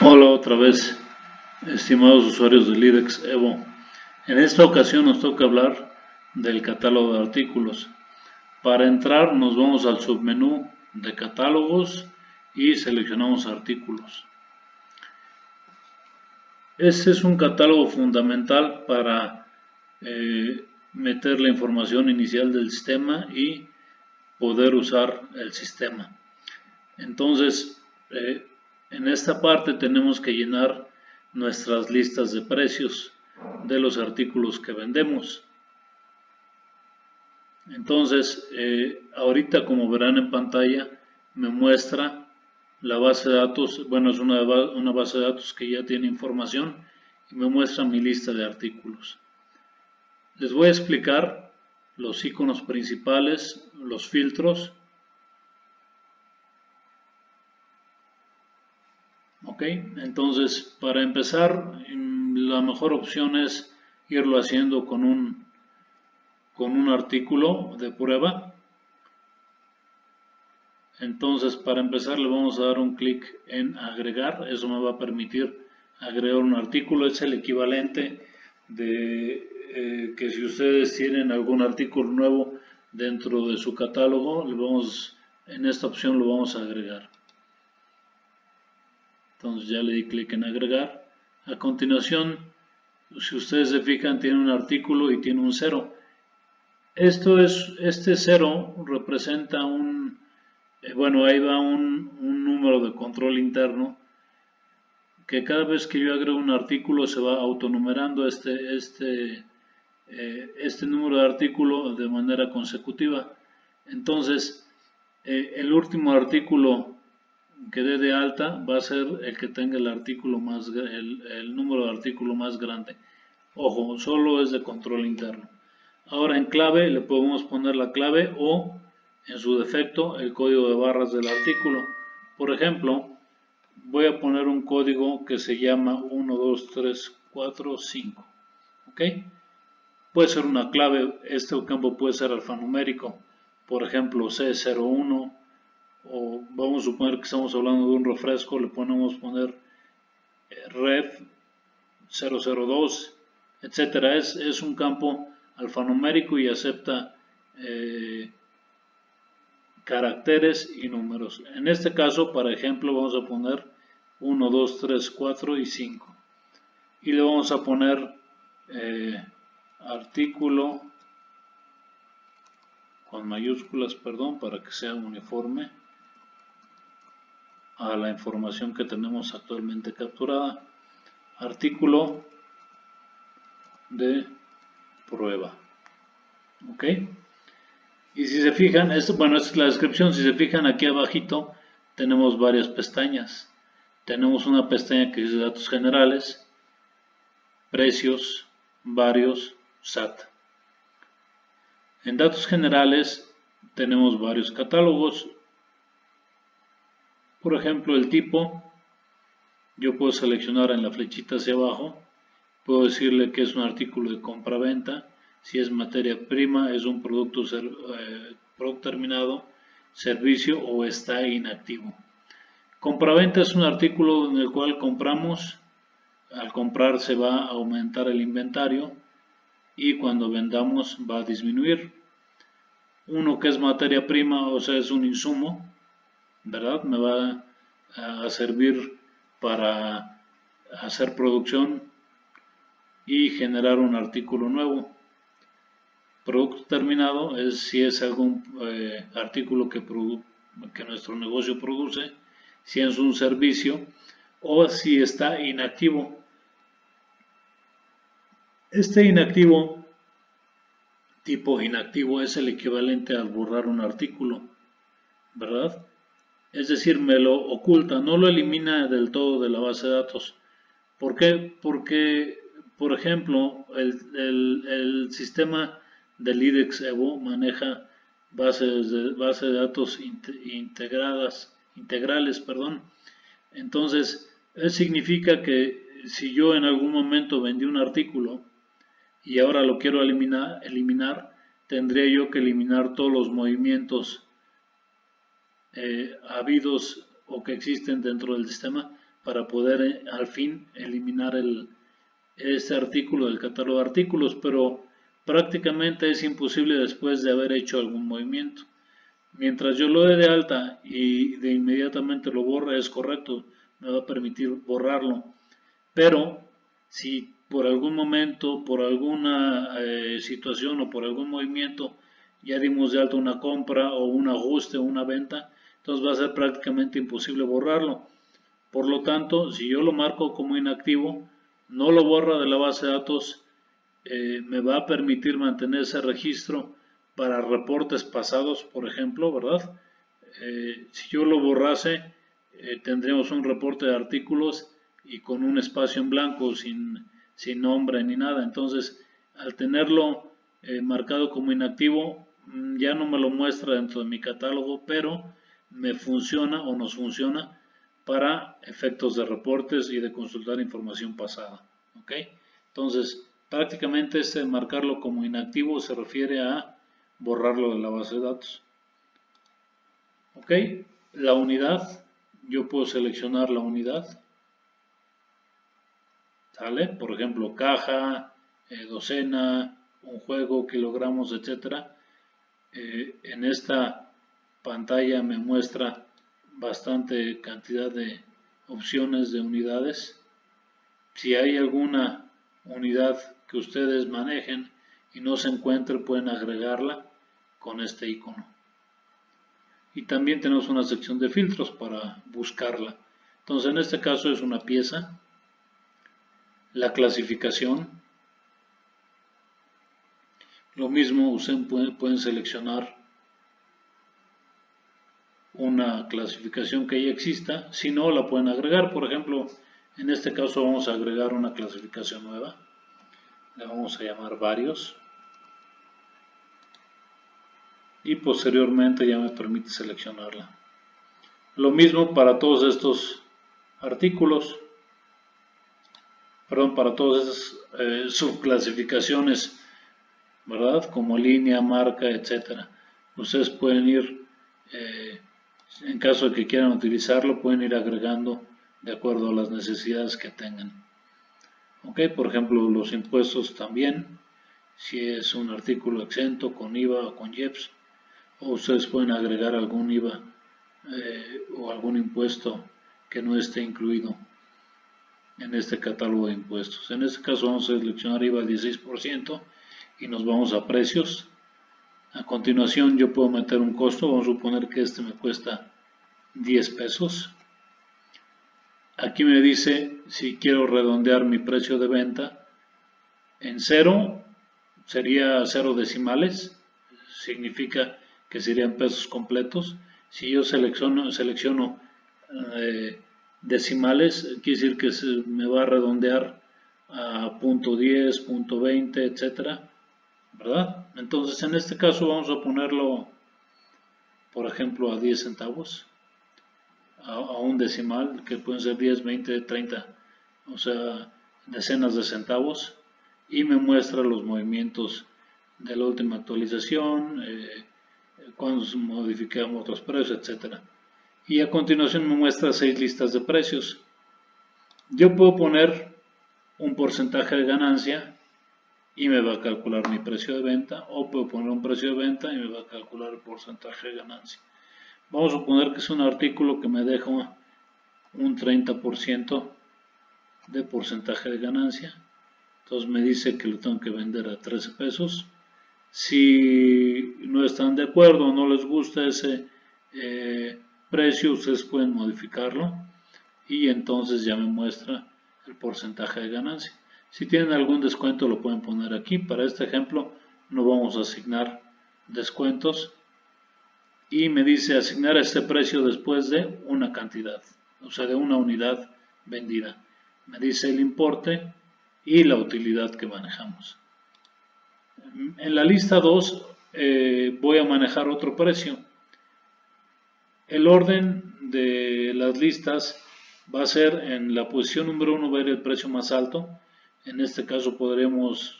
Hola otra vez, estimados usuarios de LIDEX Evo. En esta ocasión nos toca hablar del catálogo de artículos. Para entrar nos vamos al submenú de catálogos y seleccionamos artículos. Este es un catálogo fundamental para meter la información inicial del sistema y poder usar el sistema. Entonces, en esta parte tenemos que llenar nuestras listas de precios de los artículos que vendemos. Entonces, ahorita como verán en pantalla, me muestra la base de datos, bueno, es una base de datos que ya tiene información y me muestra mi lista de artículos. Les voy a explicar los iconos principales, los filtros. Ok, entonces para empezar, la mejor opción es irlo haciendo con un artículo de prueba. Entonces para empezar le vamos a dar un clic en agregar, eso me va a permitir agregar un artículo, es el equivalente de que si ustedes tienen algún artículo nuevo dentro de su catálogo, en esta opción lo vamos a agregar. Entonces ya le di clic en agregar. A continuación, si ustedes se fijan, tiene un artículo y tiene un 0. Este 0 representa bueno, ahí va un número de control interno que cada vez que yo agrego un artículo se va autonumerando este número de artículo de manera consecutiva. Entonces, el último artículo que dé de alta va a ser el que tenga el número de artículo más grande. Ojo, solo es de control interno. Ahora en clave le podemos poner la clave o en su defecto el código de barras del artículo. Por ejemplo, voy a poner un código que se llama 1, 2, 3, 4, 5. ¿Ok? Puede ser una clave, este campo puede ser alfanumérico. Por ejemplo, C01, o vamos a suponer que estamos hablando de un refresco, le podemos poner ref 002, etcétera. Es un campo alfanumérico y acepta caracteres y números. En este caso, para ejemplo, vamos a poner 1, 2, 3, 4 y 5. Y le vamos a poner artículo con mayúsculas, perdón, para que sea uniforme a la información que tenemos actualmente capturada. Artículo de prueba. Ok. Y si se fijan, bueno, esta es la descripción. Si se fijan aquí abajito, tenemos varias pestañas. Tenemos una pestaña que dice datos generales, precios, varios, SAT. En datos generales tenemos varios catálogos. Por ejemplo, el tipo, yo puedo seleccionar en la flechita hacia abajo, puedo decirle que es un artículo de compra-venta, si es materia prima, es un producto terminado, servicio o está inactivo. Compra-venta es un artículo en el cual compramos, al comprar se va a aumentar el inventario y cuando vendamos va a disminuir. Uno que es materia prima, o sea, es un insumo, ¿verdad? Me va a servir para hacer producción y generar un artículo nuevo. Producto terminado es si es algún artículo que nuestro negocio produce, si es un servicio o si está inactivo. Este inactivo, tipo inactivo, es el equivalente al borrar un artículo, ¿verdad? Es decir, me lo oculta, no lo elimina del todo de la base de datos. ¿Por qué? Porque, por ejemplo, el sistema de LIDEX Evo maneja base de datos integrales. Entonces, eso significa que si yo en algún momento vendí un artículo y ahora lo quiero eliminar, tendría yo que eliminar todos los movimientos habidos o que existen dentro del sistema para poder al fin eliminar este artículo del catálogo de artículos, pero prácticamente es imposible después de haber hecho algún movimiento. Mientras yo lo dé de alta y de inmediatamente lo borre, es correcto, me va a permitir borrarlo. Pero si por algún momento, por alguna situación o por algún movimiento ya dimos de alta una compra o un ajuste o una venta, entonces va a ser prácticamente imposible borrarlo. Por lo tanto, si yo lo marco como inactivo, no lo borra de la base de datos, me va a permitir mantener ese registro para reportes pasados, por ejemplo, ¿verdad? Si yo lo borrase, tendríamos un reporte de artículos y con un espacio en blanco, sin nombre ni nada. Entonces, al tenerlo marcado como inactivo, ya no me lo muestra dentro de mi catálogo, pero me funciona o nos funciona para efectos de reportes y de consultar información pasada. ¿Ok? Entonces, prácticamente este marcarlo como inactivo se refiere a borrarlo de la base de datos. Ok, la unidad, yo puedo seleccionar la unidad. ¿Sale? Por ejemplo, caja, docena, un juego, kilogramos, etcétera. En esta pantalla me muestra bastante cantidad de opciones de unidades. Si hay alguna unidad que ustedes manejen y no se encuentre, pueden agregarla con este icono. Y también tenemos una sección de filtros para buscarla. Entonces, en este caso es una pieza. La clasificación. Lo mismo, ustedes pueden seleccionar una clasificación que ya exista. Si no, la pueden agregar. Por ejemplo, en este caso vamos a agregar una clasificación nueva. La vamos a llamar varios. Y posteriormente ya me permite seleccionarla. Lo mismo para todos estos artículos, perdón, para todas esas subclasificaciones, ¿verdad? Como línea, marca, etcétera. Ustedes pueden ir, en caso de que quieran utilizarlo, pueden ir agregando de acuerdo a las necesidades que tengan. Ok, por ejemplo, los impuestos también, si es un artículo exento con IVA o con IEPS, o ustedes pueden agregar algún IVA o algún impuesto que no esté incluido en este catálogo de impuestos. En este caso vamos a seleccionar IVA al 16% y nos vamos a precios. A continuación yo puedo meter un costo, vamos a suponer que este me cuesta 10 pesos. Aquí me dice si quiero redondear mi precio de venta en 0, sería 0 decimales, significa que serían pesos completos. Si yo selecciono decimales, quiere decir que me va a redondear a .10, .20, etcétera, ¿verdad? Entonces en este caso vamos a ponerlo, por ejemplo, a 10 centavos, a un decimal, que pueden ser 10, 20, 30, o sea, decenas de centavos, y me muestra los movimientos de la última actualización, cuando modificamos otros precios, etcétera. Y a continuación me muestra 6 listas de precios. Yo puedo poner un porcentaje de ganancia y me va a calcular mi precio de venta, o puedo poner un precio de venta y me va a calcular el porcentaje de ganancia. Vamos a suponer que es un artículo que me deja un 30% de porcentaje de ganancia. Entonces me dice que lo tengo que vender a 13 pesos. Si no están de acuerdo o no les gusta ese precio, ustedes pueden modificarlo y entonces ya me muestra el porcentaje de ganancia. Si tienen algún descuento lo pueden poner aquí. Para este ejemplo no vamos a asignar descuentos y me dice asignar este precio después de una cantidad, o sea, de una unidad vendida. Me dice el importe y la utilidad que manejamos. En la lista 2 voy a manejar otro precio. El orden de las listas va a ser en la posición número 1 va a ir el precio más alto. En este caso podremos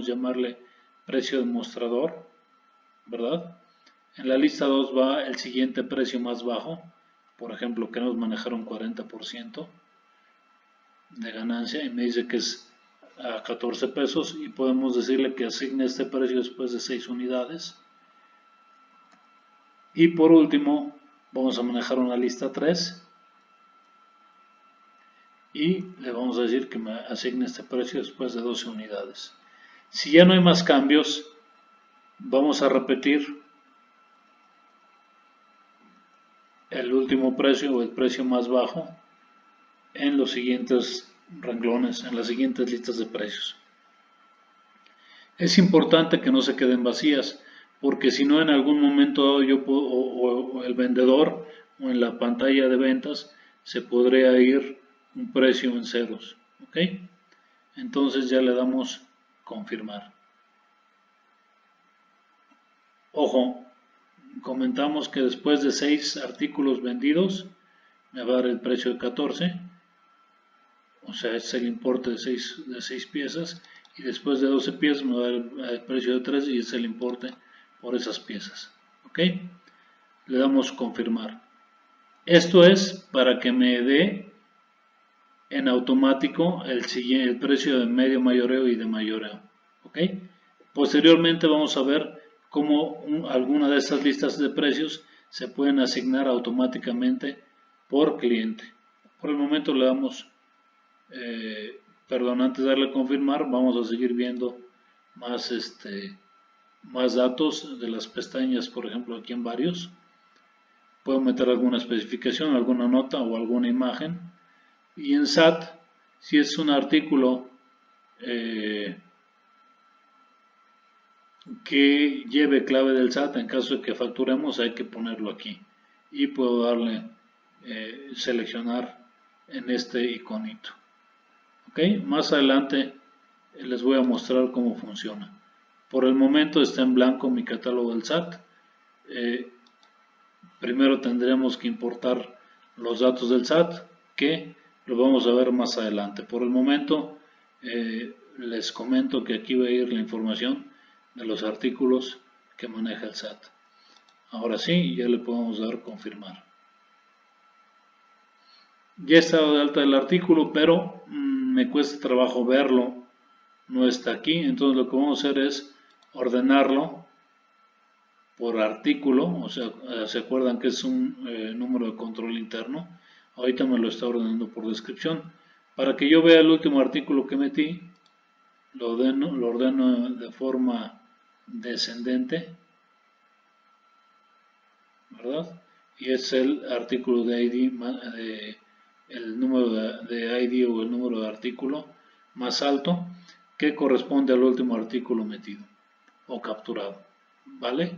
llamarle precio demostrador, ¿verdad? En la lista 2 va el siguiente precio más bajo, por ejemplo, queremos manejar un 40% de ganancia y me dice que es a 14 pesos y podemos decirle que asigne este precio después de 6 unidades. Y por último, vamos a manejar una lista 3 y le vamos a decir que me asigne este precio después de 12 unidades. Si ya no hay más cambios, vamos a repetir el último precio o el precio más bajo en los siguientes renglones, en las siguientes listas de precios. Es importante que no se queden vacías, porque si no en algún momento yo puedo, o el vendedor o en la pantalla de ventas se podría ir un precio en ceros, ¿ok? Entonces ya le damos confirmar. Ojo, comentamos que después de 6 artículos vendidos me va a dar el precio de 14, o sea, es el importe de 6 piezas, y después de 12 piezas me va a dar el precio de 3 y es el importe por esas piezas, ¿ok? Le damos confirmar. Esto es para que me dé en automático el precio de medio mayoreo y de mayoreo, ¿ok? Posteriormente vamos a ver cómo alguna de estas listas de precios se pueden asignar automáticamente por cliente. Por el momento le damos, antes de darle a confirmar, vamos a seguir viendo más datos de las pestañas, por ejemplo aquí en varios. Puedo meter alguna especificación, alguna nota o alguna imagen. Y en SAT, si es un artículo que lleve clave del SAT, en caso de que facturemos hay que ponerlo aquí. Y puedo darle seleccionar en este iconito. Ok, más adelante les voy a mostrar cómo funciona. Por el momento está en blanco mi catálogo del SAT. Primero tendremos que importar los datos del SAT, que lo vamos a ver más adelante. Por el momento les comento que aquí va a ir la información de los artículos que maneja el SAT. Ahora sí, ya le podemos dar confirmar. Ya está de alta el artículo, pero me cuesta trabajo verlo, no está aquí. Entonces lo que vamos a hacer es ordenarlo por artículo, o sea, se acuerdan que es un número de control interno. Ahorita me lo está ordenando por descripción. Para que yo vea el último artículo que metí, lo ordeno de forma descendente, ¿verdad? Y es el artículo de ID, el número de ID o el número de artículo más alto que corresponde al último artículo metido o capturado, ¿vale?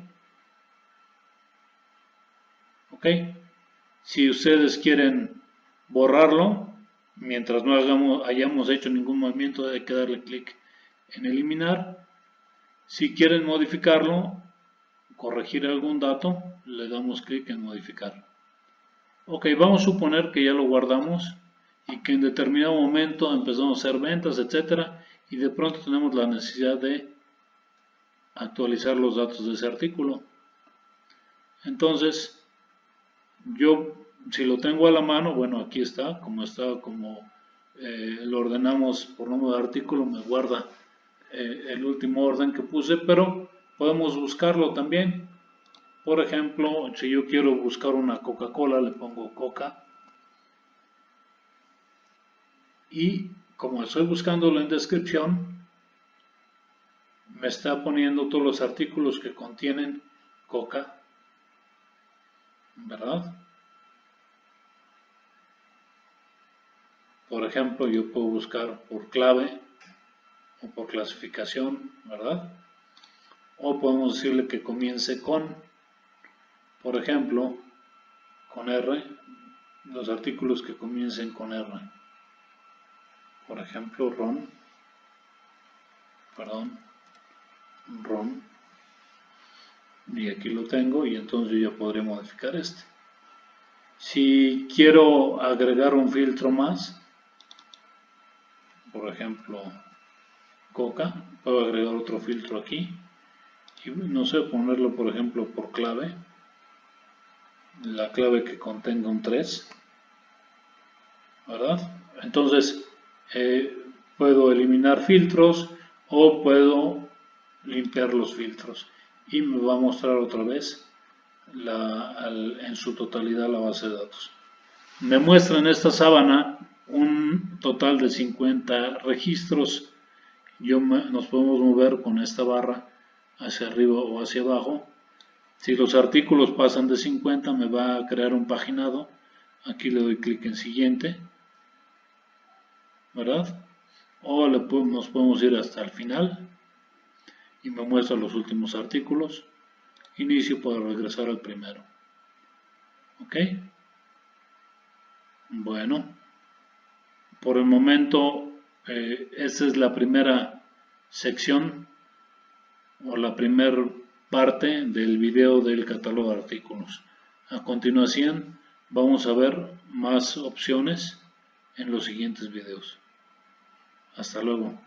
Ok, si ustedes quieren borrarlo, mientras no hayamos hecho ningún movimiento, hay que darle clic en eliminar. Si quieren modificarlo, corregir algún dato, le damos clic en modificar. Ok, vamos a suponer que ya lo guardamos y que en determinado momento empezamos a hacer ventas, etcétera, y de pronto tenemos la necesidad de actualizar los datos de ese artículo. Entonces, yo, si lo tengo a la mano, bueno, aquí está, como lo ordenamos por número de artículo, me guarda el último orden que puse, pero podemos buscarlo también. Por ejemplo, si yo quiero buscar una Coca-Cola, le pongo Coca. Y como estoy buscándolo en descripción, me está poniendo todos los artículos que contienen Coca, ¿verdad? Por ejemplo, yo puedo buscar por clave o por clasificación, ¿verdad? O podemos decirle que comience con, por ejemplo, con R, los artículos que comiencen con R. Por ejemplo, ron, y aquí lo tengo y entonces yo ya podré modificar este. Si quiero agregar un filtro más, por ejemplo, Coca, puedo agregar otro filtro aquí y no sé, ponerlo por ejemplo por clave, la clave que contenga un 3, ¿verdad? Entonces puedo eliminar filtros o puedo limpiar los filtros y me va a mostrar otra vez en su totalidad la base de datos. Me muestra en esta sábana un total de 50 registros. Nos podemos mover con esta barra hacia arriba o hacia abajo. Si los artículos pasan de 50 me va a crear un paginado. Aquí le doy clic en siguiente, ¿verdad? O nos podemos ir hasta el final y me muestra los últimos artículos. Inicio para regresar al primero. ¿Ok? Bueno, por el momento esta es la primera sección o la primera parte del video del catálogo de artículos. A continuación vamos a ver más opciones en los siguientes videos. Hasta luego.